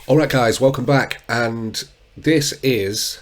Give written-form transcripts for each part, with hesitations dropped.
Alright guys, welcome back, and this is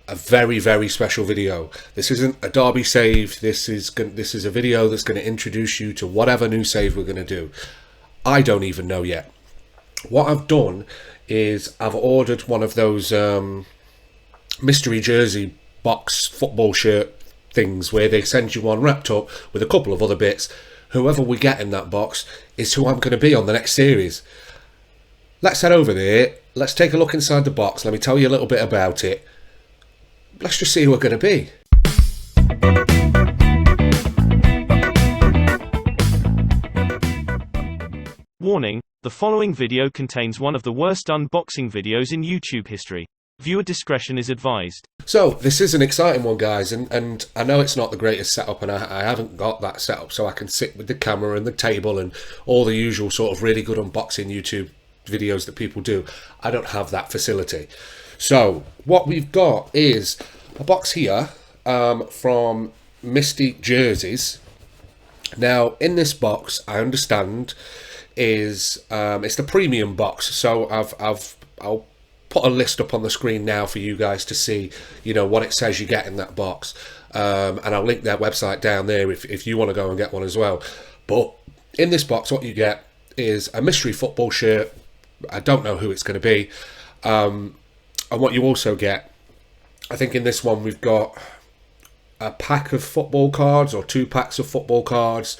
a very, very special video. This isn't a Derby save, this is a video that's going to introduce you to whatever new save we're going to do. I don't even know yet. What I've done is I've ordered one of those mystery jersey box football shirt things where they send you one wrapped up with a couple of other bits. Whoever we get in that box is who I'm going to be on the next series. Let's head over there, let's take a look inside the box, let me tell you a little bit about it. Let's just see who we're going to be. Warning, the following video contains one of the worst unboxing videos in YouTube history. Viewer discretion is advised. So, this is an exciting one guys, and I know it's not the greatest setup, and I haven't got that setup so I can sit with the camera and the table and all the usual sort of really good unboxing YouTube videos that people do. I don't have that facility. So what we've got is a box here from Misty Jerseys. Now in this box, I understand is it's the premium box, so I'll put a list up on the screen now for you guys to see, you know, what it says you get in that box, and I'll link their website down there if you want to go and get one as well. But in this box what you get is a mystery football shirt. I don't know who it's going to be, and what you also get, I think in this one we've got a pack of football cards or 2 packs of football cards,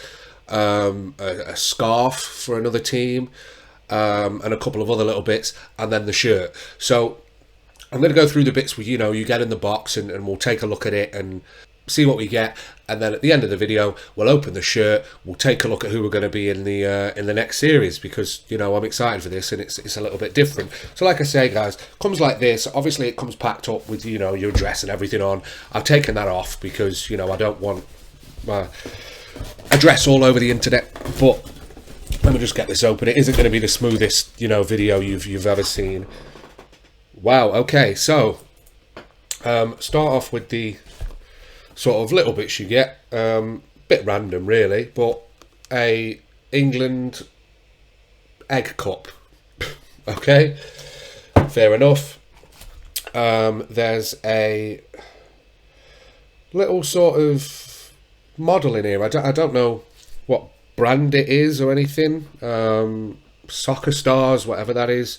a scarf for another team, and a couple of other little bits, and then the shirt. So I'm going to go through the bits you get in the box, and we'll take a look at it and see what we get, and then at the end of the video we'll open the shirt, we'll take a look at who we're going to be in the next series, because I'm excited for this and it's a little bit different. So like I say guys, comes like this. Obviously it comes packed up with your address and everything on. I've taken that off because I don't want my address all over the internet. But let me just get this open. It isn't going to be the smoothest video you've ever seen. Wow. Okay, so start off with the sort of little bits you get, bit random really, but a England egg cup. Okay, fair enough. There's a little sort of model in here. I don't know what brand it is or anything. Soccer stars, whatever that is,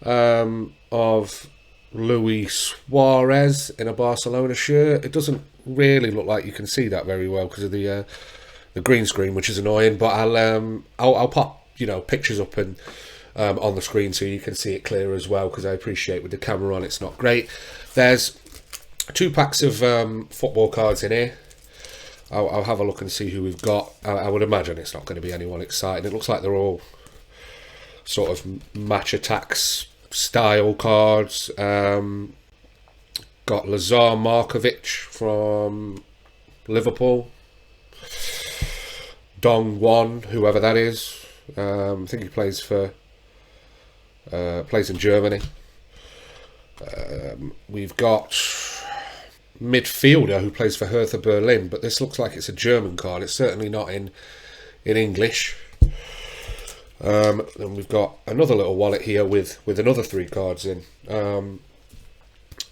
of Luis Suarez in a Barcelona shirt. It doesn't really look like you can see that very well because of the green screen, which is annoying, but I'll pop pictures up and on the screen so you can see it clear as well, because I appreciate with the camera on it's not great. There's 2 packs of football cards in here. I'll have a look and see who we've got. I would imagine it's not going to be anyone exciting. It looks like they're all sort of match attacks style cards. Got Lazar Markovic from Liverpool, Dong Won, whoever that is. I think he plays in Germany. We've got midfielder who plays for Hertha Berlin, but this looks like it's a German card. It's certainly not in English. Then we've got another little wallet here with another 3 cards in.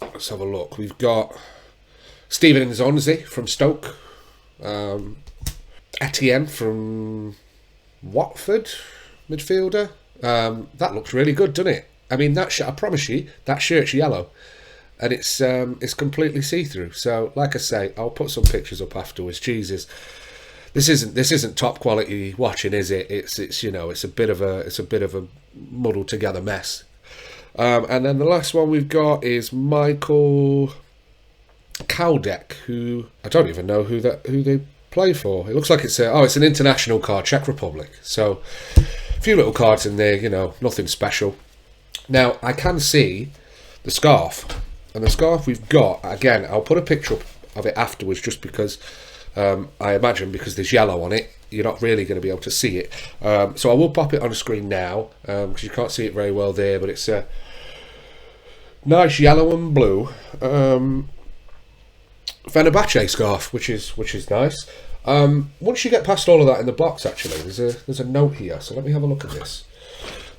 Let's have a look. We've got Steven Nzonzi from Stoke, Etienne from Watford, midfielder. That looks really good, doesn't it? I mean, I promise you, that shirt's yellow, and it's completely see-through. So, like I say, I'll put some pictures up afterwards. Jesus, this isn't top quality watching, is it? It's a bit of a muddled together mess. And then the last one we've got is Michael Kaldek, who I don't even know who they play for. It looks like it's an international card, Czech Republic. So a few little cards in there, nothing special. Now I can see the scarf, and the scarf we've got, again, I'll put a picture up of it afterwards, just because I imagine because there's yellow on it, you're not really going to be able to see it. So I will pop it on the screen now, because you can't see it very well there, but it's a nice yellow and blue Fenerbahce scarf, which is nice. Once you get past all of that in the box, actually, there's a note here, so let me have a look at this.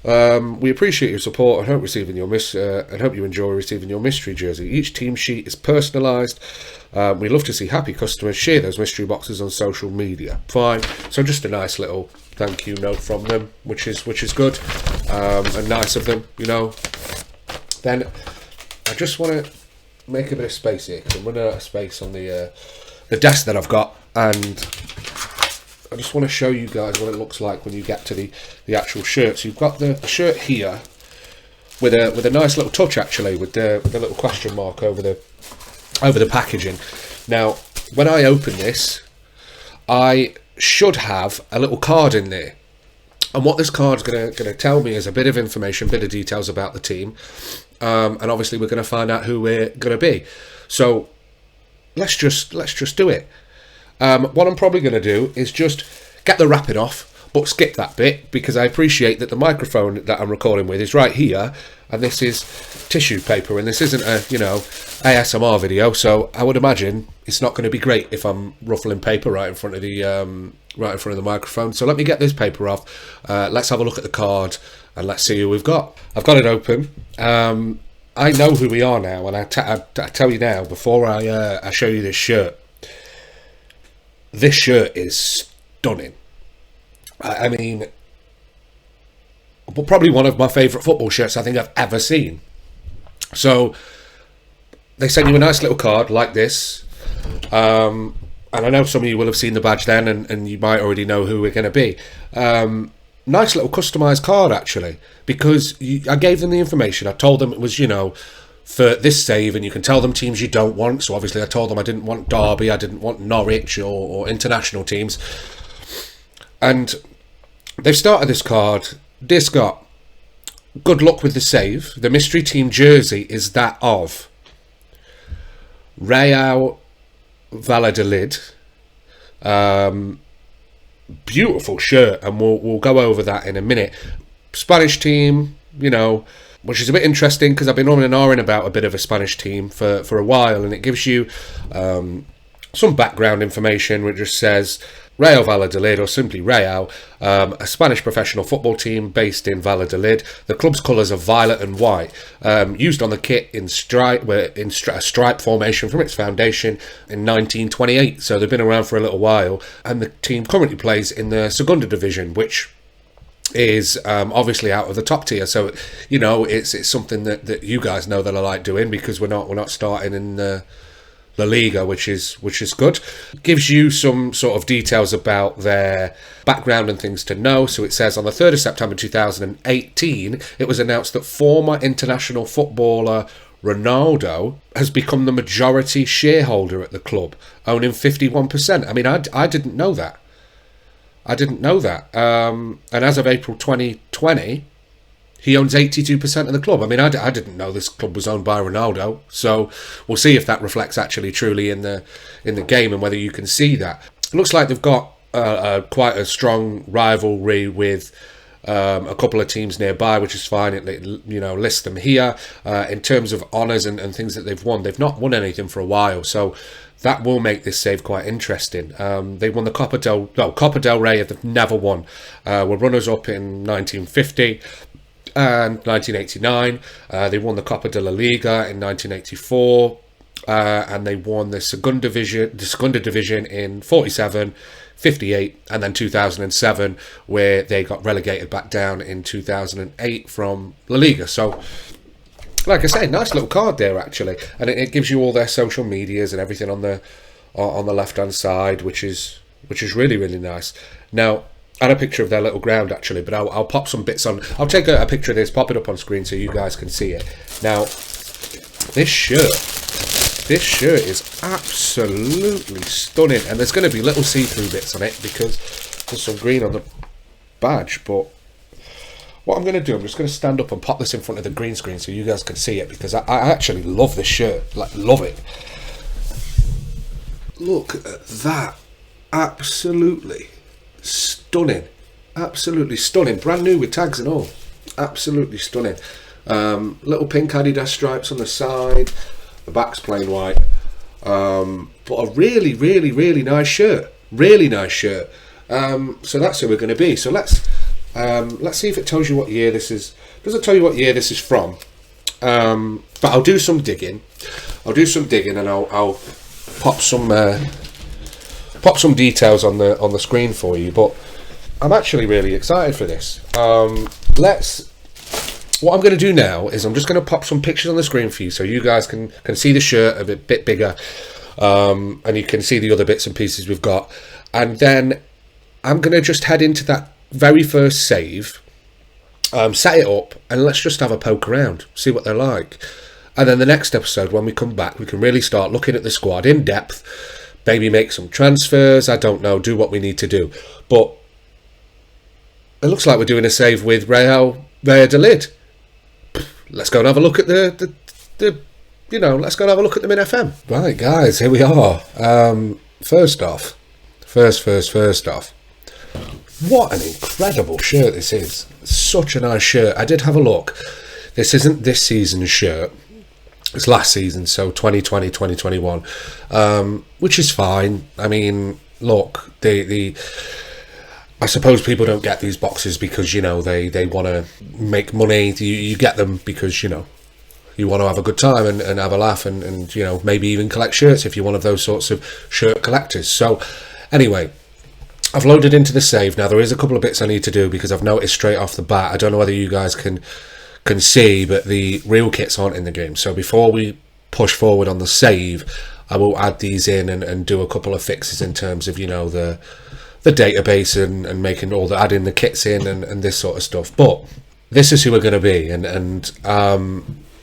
We appreciate your support and hope you enjoy receiving your mystery jersey. Each team sheet is personalised. We love to see happy customers share those mystery boxes on social media. Fine. So just a nice little thank you note from them, which is good and nice of them, you know. Then I just want to make a bit of space here because I'm running out of space on the desk that I've got, and I just want to show you guys what it looks like when you get to the actual shirt. So you've got the shirt here with a nice little touch, actually, with the little question mark over the packaging. Now, when I open this, I should have a little card in there, and what this card's going to tell me is a bit of information, bit of details about the team, and obviously we're going to find out who we're going to be. So let's just do it. What I'm probably going to do is just get the wrapping off, but skip that bit because I appreciate that the microphone that I'm recording with is right here, and this is tissue paper, and this isn't a ASMR video, so I would imagine it's not going to be great if I'm ruffling paper right in front of the microphone. So let me get this paper off. Let's have a look at the card and let's see who we've got. I've got it open. I know who we are now, and I tell you now before I show you this shirt. This shirt is stunning. I mean, probably one of my favourite football shirts I think I've ever seen. So they send you a nice little card like this, and I know some of you will have seen the badge then, and you might already know who we're going to be. Nice little customised card, actually, because I gave them the information. I told them it was, for this save, and you can tell them teams you don't want. So obviously I told them I didn't want Derby, I didn't want Norwich or international teams. And they've started this card. This got good luck with the save. The mystery team jersey is that of Real Valladolid. Beautiful shirt, and we'll go over that in a minute. Spanish team, which is a bit interesting because I've been on and ahhing about a bit of a Spanish team for a while, and it gives you some background information which just says Real Valladolid, or simply Real, a Spanish professional football team based in Valladolid. The club's colours are violet and white, used on the kit in a stripe formation from its foundation in 1928, so they've been around for a little while, and the team currently plays in the Segunda Division, which is obviously out of the top tier. So it's something that you guys know that I like doing, because we're not starting in La Liga, which is good. Gives you some sort of details about their background and things to know. So it says on the 3rd of September 2018 it was announced that former international footballer Ronaldo has become the majority shareholder at the club, owning 51%. I mean, I didn't know that. And as of April 2020, he owns 82% of the club. I mean, I didn't know this club was owned by Ronaldo. So we'll see if that reflects actually truly in the game and whether you can see that. It looks like they've got quite a strong rivalry with a couple of teams nearby, which is fine. It lists them here in terms of honours and things that they've won. They've not won anything for a while, so that will make this save quite interesting. They won the Copa del Rey. They've never won. Were runners-up in 1950 and 1989. They won the Copa de la Liga in 1984, and they won the Segunda Division in 47, 58, and then 2007, where they got relegated back down in 2008 from La Liga. So, like I say, nice little card there actually, and it gives you all their social medias and everything on the left hand side, which is really, really nice. Now, I had a picture of their little ground actually, but I'll pop some bits on. I'll take a picture of this, pop it up on screen so you guys can see it. Now, this shirt is absolutely stunning, and there's going to be little see-through bits on it because there's some green on the badge. But what I'm going to do, I'm just going to stand up and pop this in front of the green screen so you guys can see it, because I actually love this shirt, like love it. Look at that, absolutely stunning, brand new with tags and all, absolutely stunning. Little pink Adidas stripes on the side, the back's plain white, but a really, really, really nice shirt, So that's who we're going to be. So let's Let's see if it tells you what year this is. Does it tell you what year this is from? But I'll do some digging. And I'll pop some details on the screen for you. But I'm actually really excited for this. What I'm going to do now is I'm just going to pop some pictures on the screen for you, so you guys can see the shirt a bit bigger, and you can see the other bits and pieces we've got. And then I'm going to just head into that very first save, set it up, and let's just have a poke around, see what they're like. And then the next episode, when we come back, we can really start looking at the squad in depth, maybe make some transfers, I don't know, do what we need to do. But it looks like we're doing a save with Real Valladolid. Let's go and have a look at let's go and have a look at them in FM. Right, guys, here we are. First off, what an incredible shirt this is. Such a nice shirt. I did have a look. This isn't this season's shirt. It's last season, so 2020, 2021, which is fine. I mean, look, I suppose people don't get these boxes because, they want to make money. You get them because, you want to have a good time and have a laugh and maybe even collect shirts if you're one of those sorts of shirt collectors. So, anyway, I've loaded into the save. Now, there is a couple of bits I need to do because I've noticed straight off the bat. I don't know whether you guys can see, but the real kits aren't in the game. So before we push forward on the save, I will add these in and do a couple of fixes in terms of, the database and making all adding the kits in and this sort of stuff. But this is who we're going to be, and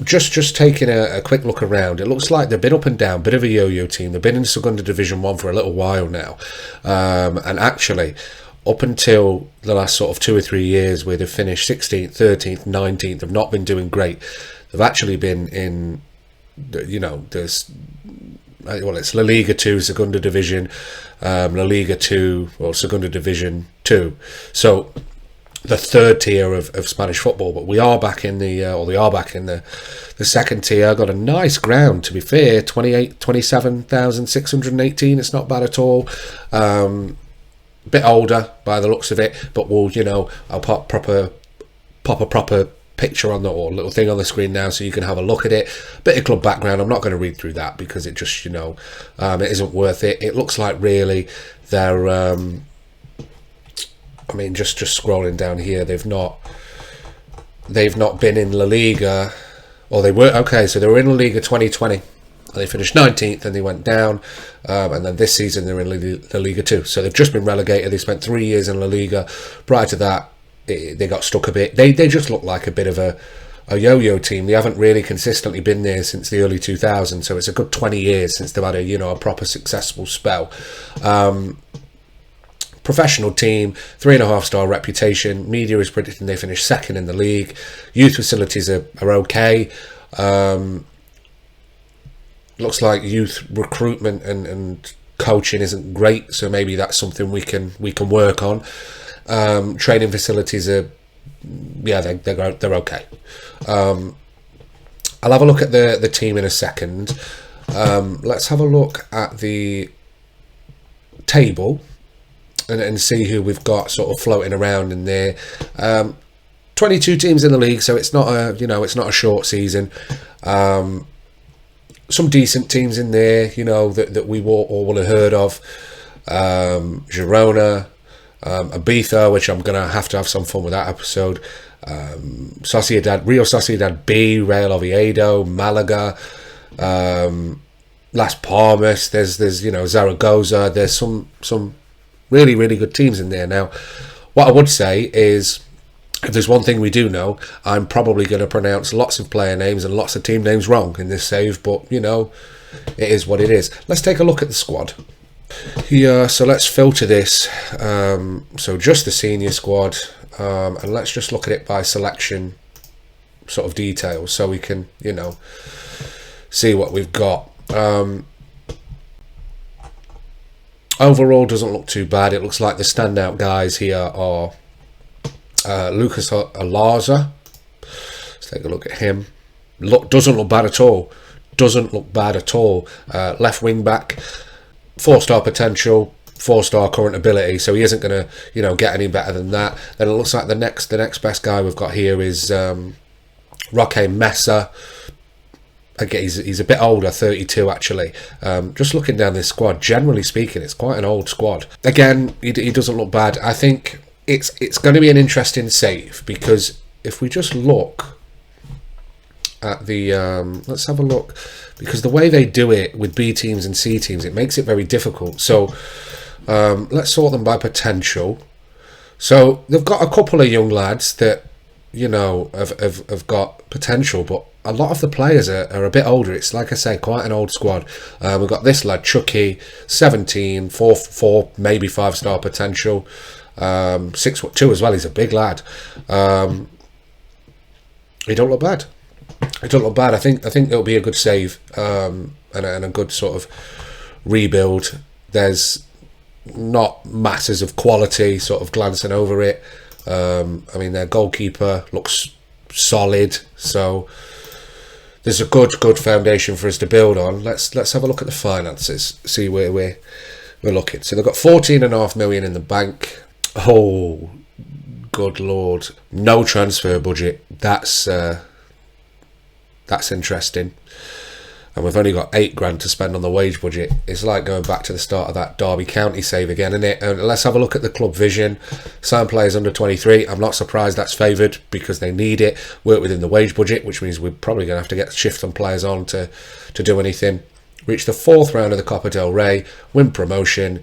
just taking a quick look around, it looks like they've been up and down, bit of a yo-yo team. They've been in Segunda Division 1 for a little while now, and actually up until the last sort of 2 or 3 years where they've finished 16th, 13th, 19th, have not been doing great. They've actually been in, there's, it's La Liga 2, Segunda Division, La Liga 2, or Segunda Division 2. So the third tier of Spanish football, but we are back in the second tier. Got a nice ground, to be fair, 27,618. It's not bad at all. Bit older by the looks of it, but I'll pop a proper picture on or little thing on the screen now so you can have a look at it. Bit of club background. I'm not going to read through that because it just it isn't worth it. It looks like really they're just scrolling down here, they've not been in La Liga, or they were so they were in La Liga 2020. They finished 19th and they went down, and then this season they're in La Liga 2. So they've just been relegated. They spent 3 years in La Liga. Prior to that, they got stuck a bit. They just look like a bit of a yo-yo team. They haven't really consistently been there since the early 2000s, so it's a good 20 years since they've had a proper successful spell. Professional team, 3.5-star reputation. Media is predicting they finish second in the league. Youth facilities are okay. Looks like youth recruitment and coaching isn't great, so maybe that's something we can work on. Training facilities are, they're okay. I'll have a look at the team in a second. Let's have a look at the table and see who we've got sort of floating around in there. 22 teams in the league, so it's not a short season. Some decent teams in there, that we all will have heard of. Girona, Ibiza, which I'm going to have some fun with that episode. Real Sociedad B, Real Oviedo, Malaga, Las Palmas. There's Zaragoza. There's some really, really good teams in there. Now, what I would say is, if there's one thing we do know, I'm probably going to pronounce lots of player names and lots of team names wrong in this save, but, it is what it is. Let's take a look at the squad. Yeah, so let's filter this. So just the senior squad, and let's just look at it by selection sort of details so we can, see what we've got. Overall, doesn't look too bad. It looks like the standout guys here are Lucas Alaza. Let's take a look at him. Doesn't look bad at all. Left wing back, 4-star potential. 4-star current ability, so he isn't going to, you know, get any better than that. Then it looks like the next best guy we've got here is Roque Mesa. Again, he's a bit older, 32 actually. Just looking down this squad, generally speaking, it's quite an old squad. Again, he doesn't look bad. I think it's going to be an interesting save, because if we just look at the let's have a look, because the way they do it with B teams and C teams, it makes it very difficult. So let's sort them by potential. So they've got a couple of young lads that, you know, have got potential, but a lot of the players are a bit older. It's, like I say, quite an old squad. We've got this lad, Chucky, 17, 4 maybe 5-star potential, 6'2" as well. He's a big lad. He don't look bad. It don't look bad. I think it'll be a good save, and a good sort of rebuild. There's not masses of quality sort of glancing over it. I mean, their goalkeeper looks solid, so there's a good foundation for us to build on. Let's have a look at the finances, see where we're looking. So they've got 14.5 million in the bank. Oh, good lord! No transfer budget. That's interesting. And we've only got £8,000 to spend on the wage budget. It's like going back to the start of that Derby County save again, isn't it? And let's have a look at the club vision. Sign players under 23. I'm not surprised that's favoured, because they need it. Work within the wage budget, which means we're probably going to have to get shift some players on to do anything. Reach the 4th round of the Copa del Rey, win promotion,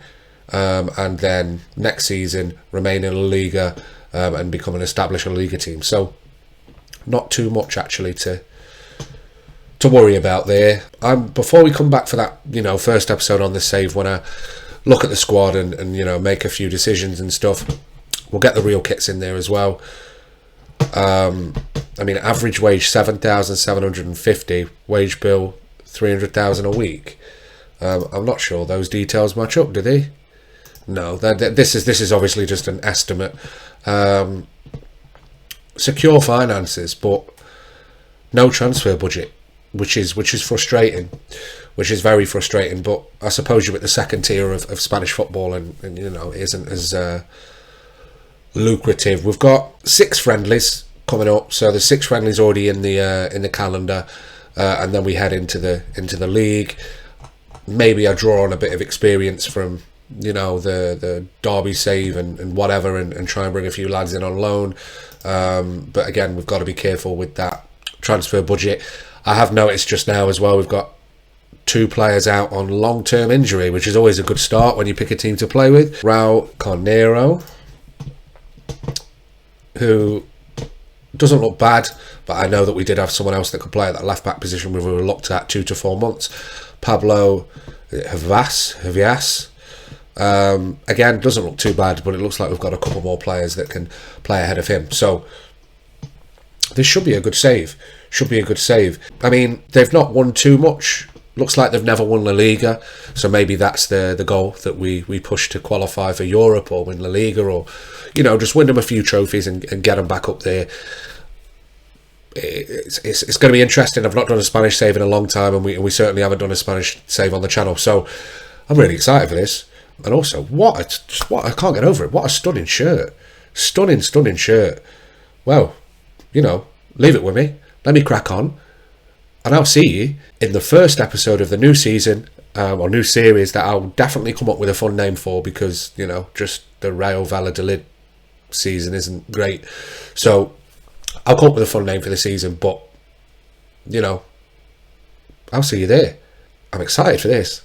and then next season remain in La Liga and become an established La Liga team. So not too much actually to worry about there. Before we come back for that, you know, first episode on this save, when I look at the squad and you know, make a few decisions and stuff, we'll get the real kits in there as well. I mean, average wage 7,750, wage bill 300,000 a week. I'm not sure those details match up, do they? No, this is obviously just an estimate. Secure finances, but no transfer budget, which is frustrating, which is very frustrating. But I suppose you're at the second tier of Spanish football, and you know, it isn't as lucrative. We've got 6 friendlies coming up, so there's 6 friendlies already in the calendar, and then we head into the league. Maybe I draw on a bit of experience from, you know, the Derby save and whatever, and try and bring a few lads in on loan. But again, we've got to be careful with that transfer budget. I have noticed just now as well, we've got 2 players out on long-term injury, which is always a good start when you pick a team to play with. Raul Carnero, who doesn't look bad, but I know that we did have someone else that could play at that left-back position we were looked at 2 to 4 months. Pablo Havias. Again, doesn't look too bad, but it looks like we've got a couple more players that can play ahead of him. So this should be a good save. I mean, they've not won too much. Looks like they've never won La Liga, so maybe that's the goal that we push to qualify for Europe or win La Liga, or, you know, just win them a few trophies and get them back up there. It's going to be interesting. I've not done a Spanish save in a long time, and we certainly haven't done a Spanish save on the channel, so I'm really excited for this. And also, what I can't get over it. What a stunning shirt. Stunning shirt. Well, you know, leave it with me. Let me crack on. And I'll see you in the first episode of the new season, or new series, that I'll definitely come up with a fun name for, because, you know, just the Real Valladolid season isn't great. So I'll come up with a fun name for the season, but, you know, I'll see you there. I'm excited for this.